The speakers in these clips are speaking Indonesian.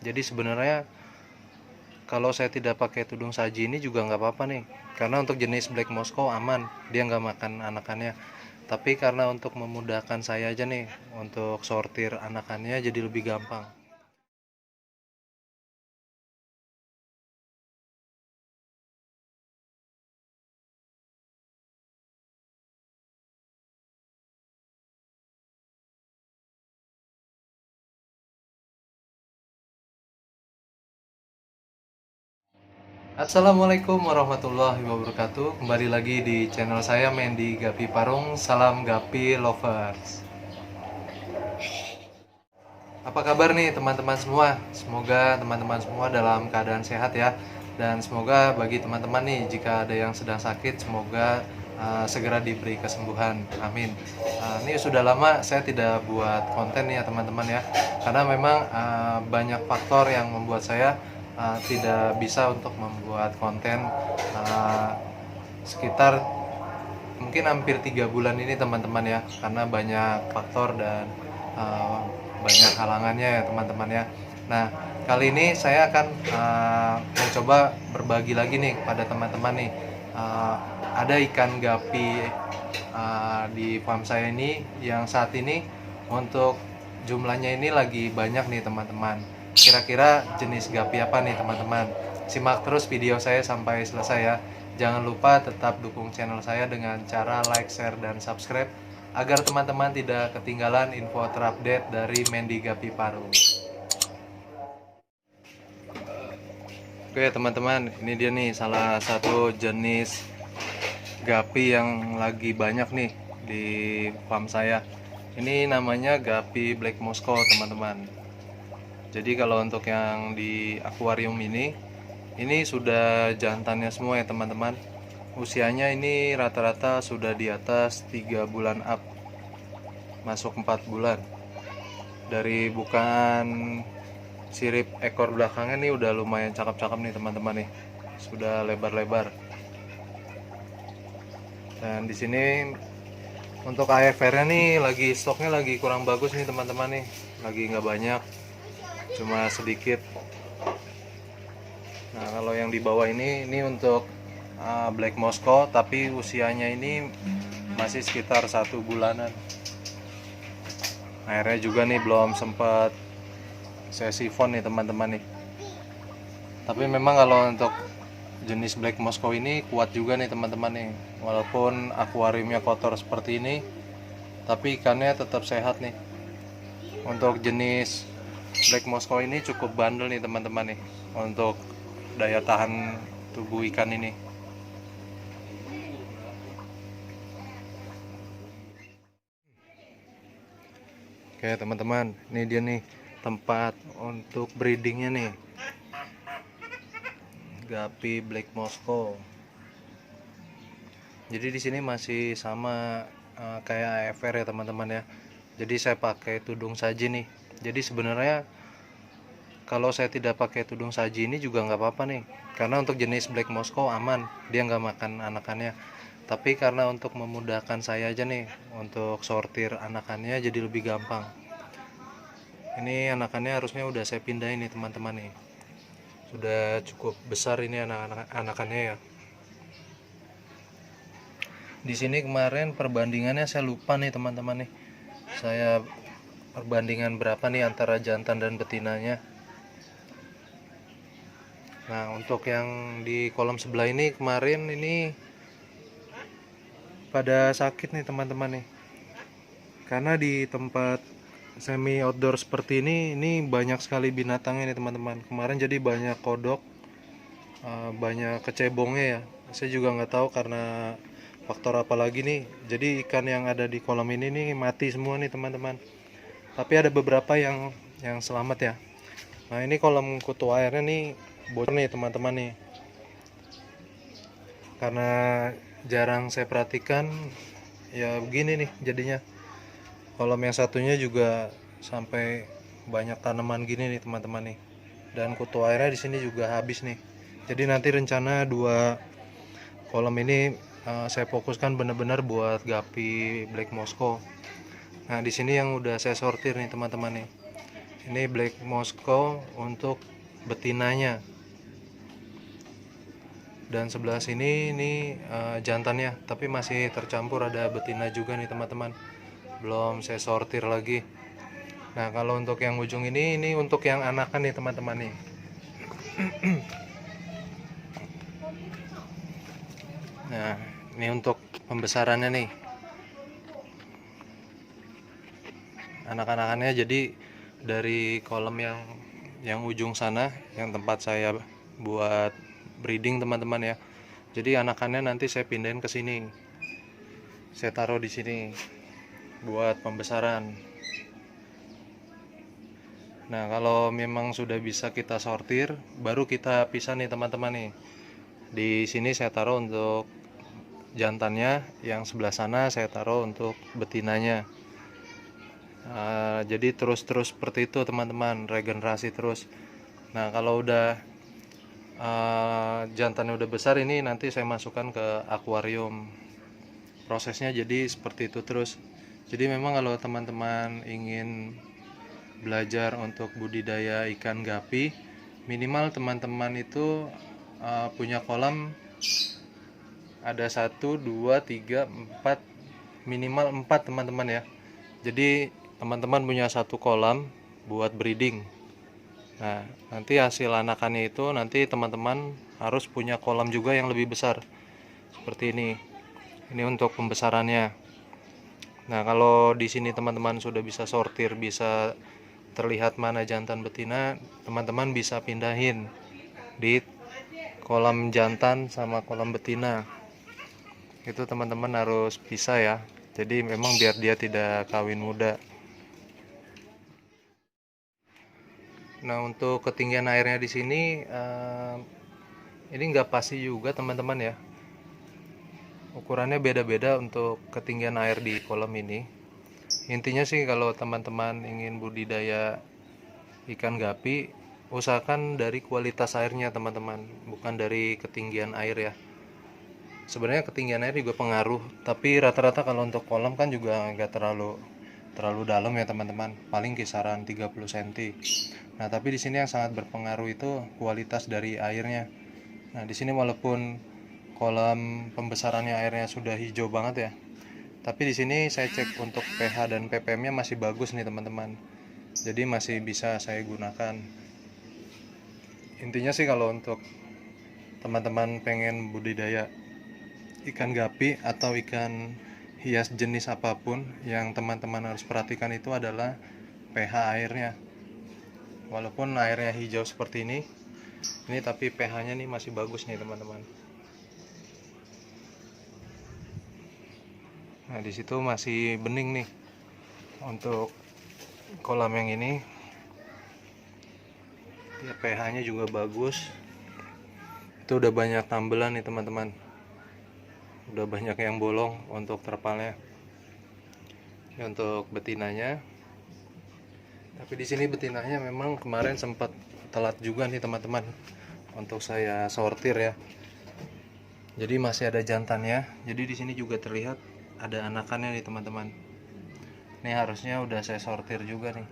Jadi sebenarnya kalau saya tidak pakai tudung saji ini juga nggak apa-apa nih, karena untuk jenis Black Moscow aman, dia nggak makan anakannya. Tapi karena untuk memudahkan saya aja nih, untuk sortir anakannya jadi lebih gampang. Assalamualaikum warahmatullahi wabarakatuh. Kembali lagi di channel saya Mendy Gapi Parung. Salam Gapi Lovers. Apa kabar nih teman-teman semua? Semoga teman-teman semua dalam keadaan sehat ya. Dan semoga bagi teman-teman nih jika ada yang sedang sakit, semoga segera diberi kesembuhan. Amin. Ini sudah lama saya tidak buat konten nih ya teman-teman ya. Karena memang banyak faktor yang membuat saya tidak bisa untuk membuat konten sekitar mungkin hampir 3 bulan ini teman-teman ya, karena banyak faktor dan uh, banyak halangannya ya teman-teman ya. Nah, kali ini saya akan mencoba berbagi lagi nih kepada teman-teman nih. Ada ikan gapi di farm saya ini yang saat ini untuk jumlahnya ini lagi banyak nih teman-teman. Kira-kira jenis gapi apa nih teman-teman? Simak terus video saya sampai selesai ya. Jangan lupa tetap dukung channel saya dengan cara like, share, dan subscribe agar teman-teman tidak ketinggalan info terupdate dari Mendy Gapi Paru. Oke teman-teman, ini dia nih salah satu jenis gapi yang lagi banyak nih di farm saya. Ini namanya gapi Black Moscow teman-teman. Jadi kalau untuk yang di akuarium ini sudah jantannya semua ya teman-teman. Usianya ini rata-rata sudah di atas 3 bulan up, masuk 4 bulan. Dari bukan sirip ekor belakangnya nih udah lumayan cakep-cakep nih teman-teman nih. Sudah lebar-lebar. Dan di sini untuk AFR-nya nih lagi stoknya lagi kurang bagus nih teman-teman nih. Lagi nggak banyak, cuma sedikit. Nah, kalau yang di bawah ini untuk Black Moscow, tapi usianya ini masih sekitar 1 bulanan. Airnya juga nih belum sempat saya sifon nih teman-teman nih. Tapi memang kalau untuk jenis Black Moscow ini kuat juga nih teman-teman nih. Walaupun akuariumnya kotor seperti ini, tapi ikannya tetap sehat nih. Untuk jenis Black Moscow ini cukup bandel nih teman-teman nih untuk daya tahan tubuh ikan ini. Oke teman-teman, ini dia nih tempat untuk breedingnya nih, Gapi Black Moscow. Jadi di sini masih sama kayak AFR ya teman-teman ya. Jadi saya pakai tudung saji nih. Jadi sebenarnya kalau saya tidak pakai tudung saji ini juga nggak apa-apa nih, karena untuk jenis Black Moscow aman, dia nggak makan anakannya. Tapi karena untuk memudahkan saya aja nih untuk sortir anakannya jadi lebih gampang. Ini anakannya harusnya udah saya pindahin nih teman-teman nih. Sudah cukup besar ini anakannya ya. Di sini kemarin perbandingannya saya lupa nih teman-teman nih. Saya perbandingan berapa nih antara jantan dan betinanya. Nah, untuk yang di kolom sebelah ini kemarin ini pada sakit nih teman-teman nih. Karena di tempat semi outdoor seperti ini banyak sekali binatangnya nih teman-teman. Kemarin jadi banyak kodok, banyak kecebongnya ya. Saya juga nggak tahu karena faktor apa lagi nih. Jadi ikan yang ada di kolam ini nih mati semua nih teman-teman. Tapi ada beberapa yang selamat ya. Nah, ini kolam kutu airnya nih bocor nih teman-teman nih. Karena jarang saya perhatikan ya begini nih jadinya. Kolam yang satunya juga sampai banyak tanaman gini nih teman-teman nih. Dan kutu airnya di sini juga habis nih. Jadi nanti rencana 2 kolam ini saya fokuskan benar-benar buat gapi Black Moscow. Nah, di sini yang udah saya sortir nih teman-teman nih. Ini Black Moscow untuk betinanya. Dan sebelah sini ini jantannya, tapi masih tercampur ada betina juga nih teman-teman. Belum saya sortir lagi. Nah, kalau untuk yang ujung ini untuk yang anakan nih teman-teman nih. Nah, ini untuk pembesarannya nih. Anak-anakannya jadi dari kolam yang ujung sana, yang tempat saya buat breeding teman-teman ya. Jadi anakannya nanti saya pindahin ke sini. Saya taruh di sini buat pembesaran. Nah, kalau memang sudah bisa kita sortir, baru kita pisah nih teman-teman nih. Di sini saya taruh untuk jantannya, yang sebelah sana saya taruh untuk betinanya. Jadi terus-terus seperti itu teman-teman, regenerasi terus. Nah, kalau udah jantannya udah besar, ini nanti saya masukkan ke akuarium. Prosesnya jadi seperti itu terus. Jadi memang kalau teman-teman ingin belajar untuk budidaya ikan gapi, minimal teman-teman itu punya kolam ada 1, 2, 3, 4, minimal 4 teman-teman ya. Jadi teman-teman punya satu kolam buat breeding. Nah, nanti hasil anakannya itu nanti teman-teman harus punya kolam juga yang lebih besar seperti ini. Ini untuk pembesarannya. Nah, kalau di sini teman-teman sudah bisa sortir, bisa terlihat mana jantan betina, teman-teman bisa pindahin di kolam jantan sama kolam betina. Itu teman-teman harus pisah ya. Jadi memang biar dia tidak kawin muda. Nah, untuk ketinggian airnya di sini ini nggak pasti juga teman-teman ya. Ukurannya beda-beda untuk ketinggian air di kolam ini. Intinya sih kalau teman-teman ingin budidaya ikan gapi, usahakan dari kualitas airnya teman-teman, bukan dari ketinggian air ya. Sebenarnya ketinggian air juga pengaruh, tapi rata-rata kalau untuk kolam kan juga nggak terlalu dalam ya teman-teman, paling kisaran 30 cm. Nah, tapi di sini yang sangat berpengaruh itu kualitas dari airnya. Nah, di sini walaupun kolam pembesarannya airnya sudah hijau banget ya, tapi di sini saya cek untuk pH dan ppm-nya masih bagus nih teman-teman. Jadi masih bisa saya gunakan. Intinya sih kalau untuk teman-teman pengen budidaya ikan gapi atau ikan hias jenis apapun, yang teman-teman harus perhatikan itu adalah pH airnya. Walaupun airnya hijau seperti ini tapi pH-nya nih masih bagus nih teman-teman. Nah, di situ masih bening nih. Untuk kolam yang ini ya, pH-nya juga bagus. Itu udah banyak tambelan nih teman-teman. Udah banyak yang bolong untuk terpalnya. Ini untuk betinanya. Tapi di sini betinanya memang kemarin sempat telat juga nih teman-teman untuk saya sortir ya. Jadi masih ada jantannya. Jadi di sini juga terlihat ada anakannya nih teman-teman. Ini harusnya udah saya sortir juga nih.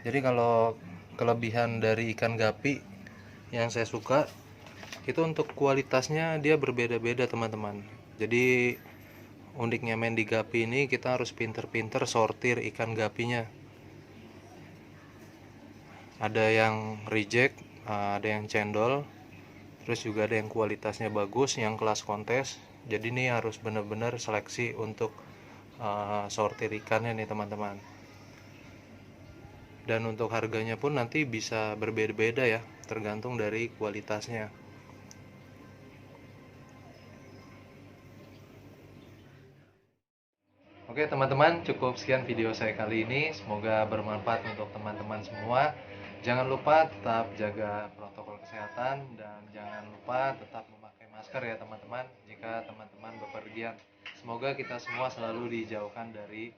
Jadi kalau kelebihan dari ikan gapi yang saya suka itu untuk kualitasnya dia berbeda-beda teman-teman. Jadi uniknya main di gapi ini, kita harus pinter-pinter sortir ikan gapinya. Ada yang reject, ada yang cendol, terus juga ada yang kualitasnya bagus, yang kelas kontes. Jadi ini harus benar-benar seleksi untuk sortir ikannya nih teman-teman. Dan untuk harganya pun nanti bisa berbeda-beda ya, tergantung dari kualitasnya. Oke teman-teman, cukup sekian video saya kali ini. Semoga bermanfaat untuk teman-teman semua. Jangan lupa tetap jaga protokol kesehatan dan jangan lupa tetap memakai masker ya teman-teman jika teman-teman bepergian. Semoga kita semua selalu dijauhkan dari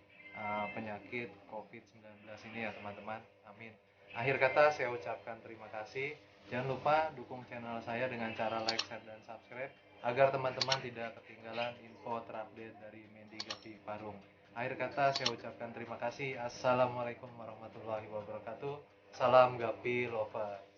penyakit COVID-19 ini ya teman-teman. Amin. Akhir kata saya ucapkan terima kasih. Jangan lupa dukung channel saya dengan cara like, share, dan subscribe agar teman-teman tidak ketinggalan info terupdate dari Mendy Gapi Parung. Akhir kata saya ucapkan terima kasih. Assalamualaikum warahmatullahi wabarakatuh. Salam Gapi Lover.